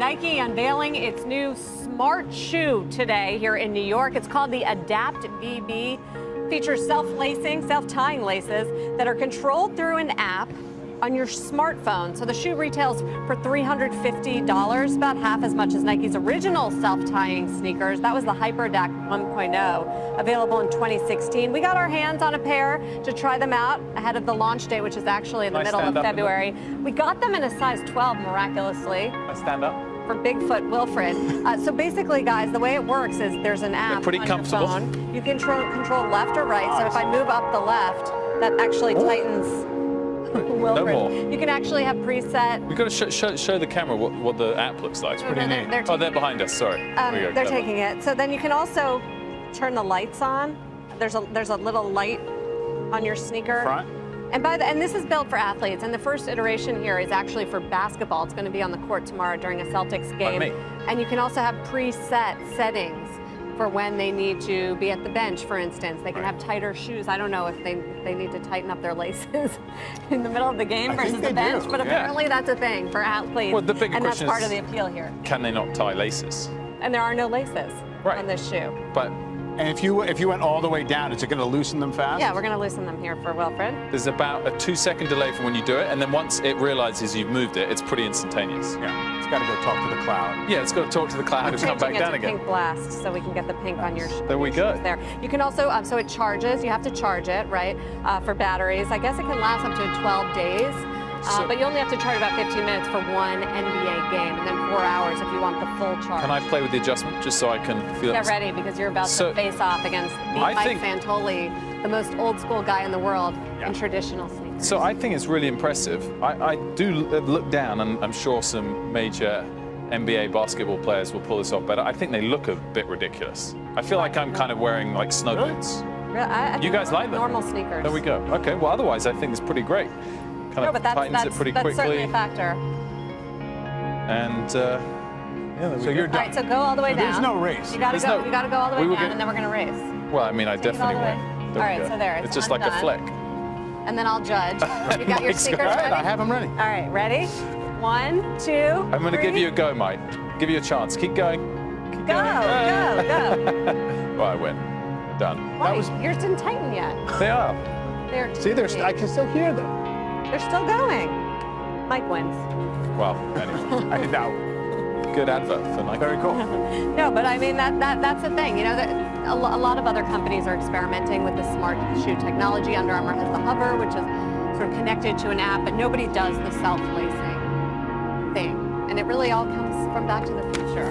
Nike unveiling its new smart shoe today here in New York. It's called the Adapt VB. Features self-lacing, self-tying laces that are controlled through an app on your smartphone. So the shoe retails for $350, about half as much as Nike's original self-tying sneakers. That was the HyperAdapt 1.0, available in 2016. We got our hands on a pair to try them out ahead of the launch date, which is actually in the middle of February. We got them in a size 12, miraculously. I stand up. For Bigfoot Wilfred. So basically, guys, the way it works is there's an app on your phone. You can control left or right. So if I move up the left, that actually tightens Wilfred. No more. You can actually have preset. We've got to show the camera what the app looks like. It's pretty neat. They're behind us. Sorry. They're taking it. So then you can also turn the lights on. There's a little light on your sneaker. Front. And this is built for athletes, and the first iteration here is actually for basketball. It's going to be on the court tomorrow during a Celtics game. Like me. And you can also have preset settings for when they need to be at the bench, for instance. They can have tighter shoes. I don't know if they need to tighten up their laces in the middle of the game versus the bench, but apparently that's a thing for athletes. Well, the bigger and that's question part is, of the appeal here. Can they not tie laces? And there are no laces on this shoe. But and if you went all the way down, is it going to loosen them fast? Yeah, we're going to loosen them here for Wilfred. There's about a 2-second delay from when you do it, and then once it realizes you've moved it, it's pretty instantaneous. Yeah, it's got to go talk to the cloud. Yeah, it's got to talk to the cloud and come back down again. Pink blast, so we can get the pink on your shoes. There we go. There. You can also, so it charges. You have to charge it, right, for batteries. I guess it can last up to 12 days. But you only have to charge about 15 minutes for one NBA game, and then 4 hours if you want the full charge. Can I play with the adjustment just so I can feel it? Get ready, because you're about to face off against Mike Santoli, the most old school guy in the world in traditional sneakers. So I think it's really impressive. I do look down, and I'm sure some major NBA basketball players will pull this off, but I think they look a bit ridiculous. I feel like I'm kind of wearing like snow boots. You guys like them? Normal sneakers. There we go. Okay, well otherwise I think it's pretty great. Kind of tightens it pretty quickly. That's certainly a factor. And yeah, so you're done. All right, so go all the way down. There's no race. You gotta go. You gotta go all the way down, and then we're gonna race. Well, I mean, I definitely will. All right, so there. It's just like a flick. And then I'll judge. You got your sneakers ready? I have them ready. All right, ready? 1, 2, I'm going to give you a go, Mike. Give you a chance. Keep going. Keep go. Well, I win. Done. Wait, yours didn't tighten yet. They are. They're See, I can still hear them. They're still going. Mike wins. Well, anyway. I did that. Good advert for Nike. Very cool. No, but I mean, that's the thing. You know, a lot of other companies are experimenting with the smart shoe technology. Under Armour has the Hover, which is sort of connected to an app, but nobody does the self-lacing thing. And it really all comes from Back to the Future.